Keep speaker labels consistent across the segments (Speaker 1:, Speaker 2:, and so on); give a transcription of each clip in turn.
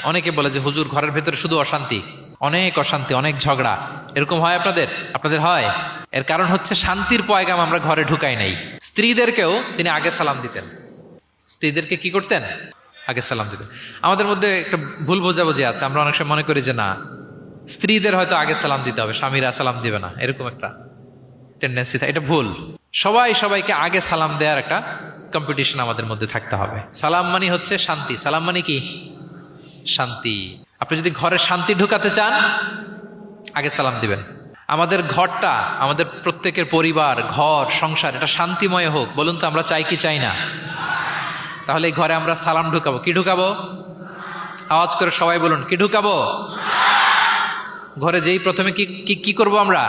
Speaker 1: অনেকে বলে যে হুজুর ঘরের ভেতরে শুধু অশান্তি, অনেক অশান্তি, অনেক ঝগড়া, এরকম হয় আপনাদের? আপনাদের হয়? এর কারণ হচ্ছে শান্তির পয়গাম আমরা ঘরে ঢুকাই নাই। স্ত্রীদেরকেও তিনি আগে সালাম দিতেন। স্ত্রীদেরকে কি করতেন? আগে সালাম দিতেন। আমাদের মধ্যে একটা ভুল বোঝাবুঝি আছে, আমরা অনেক সময় মনে করি যে না, স্ত্রীদের হয়তো আগে সালাম দিতে হবে, স্বামীরা সালাম দিবে না, এরকম একটা টেন্ডেন্সি থাকে। এটা ভুল। সবাই সবাইকে আগে সালাম দেওয়ার একটা কম্পিটিশন আমাদের মধ্যে থাকতে হবে। সালাম মানে হচ্ছে শান্তি। সালাম মানে কি? শান্তি। আপনি যদি ঘরে শান্তি ঢুকাতে চান, আগে সালাম দিবেন। আমাদের ঘরটা, আমাদের প্রত্যেকের পরিবার, ঘর, সংসার, এটা শান্তিময় হোক। বলুন তো আমরা চাই কি চাই না? তাহলে এই ঘরে আমরা সালাম ঢুকাবো। কি ঢুকাবো? আওয়াজ করে সবাই বলুন, কি ঢুকাবো? ঘরে যেই প্রথমে কি করব আমরা?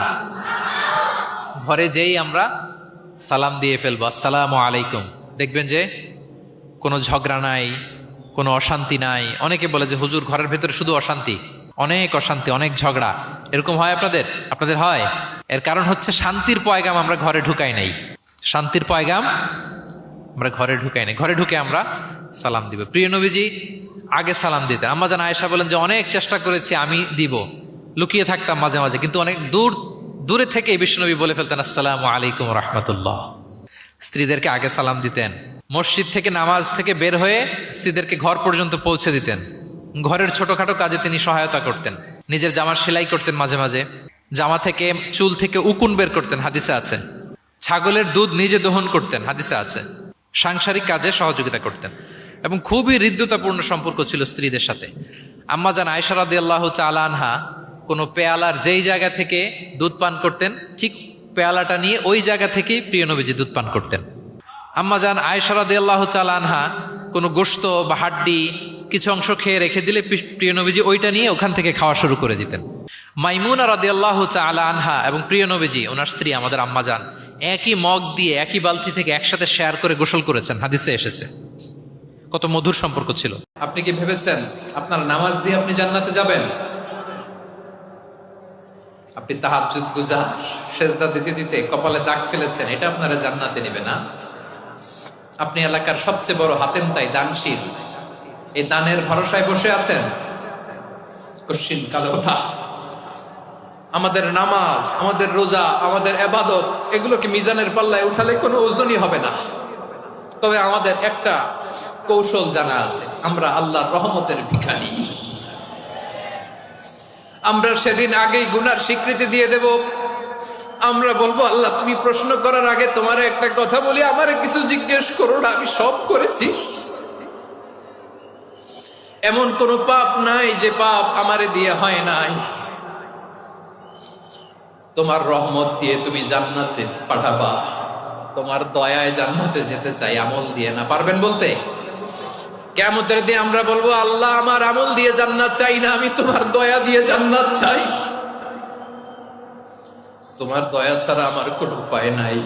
Speaker 1: ঘরে যেই আমরা সালাম দিয়ে ফেলবো, আসসালামু আলাইকুম, দেখবেন যে কোনো ঝগড়া নাই, কোনো অশান্তি নাই। অনেকে বলে যে হুজুর ঘরের ভেতরে শুধু অশান্তি, অনেক অশান্তি, অনেক ঝগড়া, এরকম হয় আপনাদের? আপনাদের হয়? এর কারণ হচ্ছে শান্তির পয়গাম আমরা ঘরে ঢুকাই নাই। শান্তির পয়গাম আমরা ঘরে ঢুকাই নাই। ঘরে ঢুকে আমরা সালাম দিব। প্রিয় নবীজি আগে সালাম দিতেন। আম্মা জান আয়েশা বলেন যে অনেক চেষ্টা করেছি আমি দিব, লুকিয়ে থাকতাম মাঝে মাঝে, কিন্তু অনেক দূরে থেকে বিশ্বনবী বলে ফেলতেন আসসালামু আলাইকুম রাহমাতুল্লাহ। স্ত্রীদেরকে আগে সালাম দিতেন। মসজিদ থেকে, নামাজ থেকে বের হয়ে স্ত্রীদেরকে ঘর পর্যন্ত পৌঁছে দিতেন। ঘরের ছোটখাটো কাজে তিনি সহায়তা করতেন। নিজের জামার সেলাই করতেন, মাঝে মাঝে জামা থেকে, চুল থেকে উকুন বের করতেন, হাদিসে আছে। ছাগলের দুধ নিজে দহন করতেন, হাদিসে আছে। সাংসারিক কাজে সহযোগিতা করতেন এবং খুবই হৃদ্যতাপূর্ণ সম্পর্ক ছিল স্ত্রীদের সাথে। আম্মা জান আয়েশা রাদিয়াল্লাহু তাআলা আনহা কোনো পেয়ালার যেই জায়গা থেকে দুধ পান করতেন, ঠিক পেয়ালাটা নিয়ে ওই জায়গা থেকেই প্রিয় নবীজি দুধ পান করতেন। আম্মা জান আয়েশা রাদিয়াল্লাহু তাআলা আনহা কোনো গোশত বা হাড্ডি কিছু অংশ খেয়ে রেখে দিলে প্রিয় নবীজি ওইটা নিয়ে ওখান থেকে খাওয়া শুরু করে দিতেন। মাইমুনা রাদিয়াল্লাহু তাআলা আনহা এবং প্রিয় নবীজি, ওনার স্ত্রী আমাদের আম্মা জান, একই মগ দিয়ে, একই বালতি থেকে একসাথে শেয়ার করে গোসল করেছেন, হাদিসে এসেছে। কত মধুর সম্পর্ক ছিল। আপনি কি ভেবেছেন আপনার নামাজ দিয়ে আপনি জান্নাতে যাবেন? আপনি তাহাজ্জুদ গুজার, সেজদা দিতে দিতে কপালে দাগ ফেলেছেন, এটা আপনারা জান্নাতে নেবে না? আপনি এলাকার সবচেয়ে বড় হাতেমতাই, দানশীল, এই দানের ভরসায় বসে আছেন। কশিন কালো না। আমাদের নামাজ, আমাদের রোজা, আমাদের ইবাদত, এগুলোকে মিজানের পাল্লায় উঠালে কোনো ওজনই হবে না। তবে আমাদের একটা কৌশল জানা আছে, আমরা আল্লাহর রহমতের ভিখারি। আমরা সেদিন আগেই গুনার স্বীকৃতি দিয়ে দেব। আমরা বলবো, আল্লাহ তুমি প্রশ্ন করার আগে তোমার একটা কথা বলি, আমারে কিছু জিজ্ঞেস করো না, আমি সব করেছি। এমন কোন পাপ নাই যে পাপ আমারে দিয়ে হয় নাই। তোমার রহমত দিয়ে তুমি জান্নাতে পাঠাবা, তোমার দয়ায় জান্নাতে যেতে চাই, আমল দিয়ে না। পারবেন বলতে? কিয়ামতের দিন আমরা বলবো, আল্লাহ আমার আমল দিয়ে জান্নাত চাই না, আমি তোমার দয়া দিয়ে জান্নাত চাই। তোমার দয়া ছাড়া আমার কোনো উপায় নাই।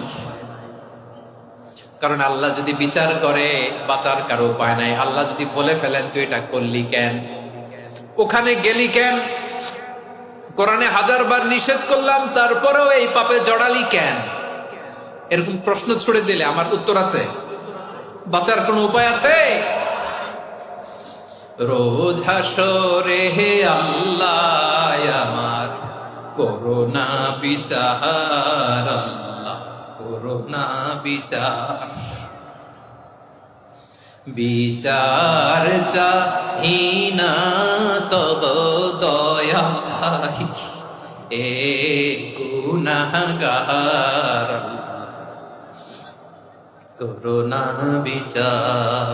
Speaker 1: কারণ আল্লাহ যদি বিচার করে, বাঁচার কারো উপায় নাই। আল্লাহ যদি বলে ফেলেন তুই এটা করলি কেন, ওখানে গেলি কেন, কোরআনে 1000 বার নিষেধ করলাম তারপরেও এই পাপে জড়ালি কেন, এরকম প্রশ্ন ছুড়ে দিলে আমার উত্তর আছে? বাঁচার কোনো উপায় আছে? রোজ হাসরে হে আল্লাহ আমার করোনা বিচার, আল্লাহ করোনা বিচার। বিচার চাহি না তব দয়া চাই, এ গুনাহগার করোনা বিচার।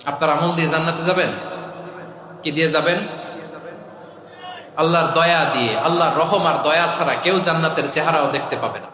Speaker 1: আপনার আমল দিয়ে জান্নাতে যাবেন? কি দিয়ে যাবেন? আল্লাহর দয়া দিয়ে। আল্লাহর রহম আর দয়া ছাড়া কেউ জান্নাতের চেহারাও দেখতে পাবে না।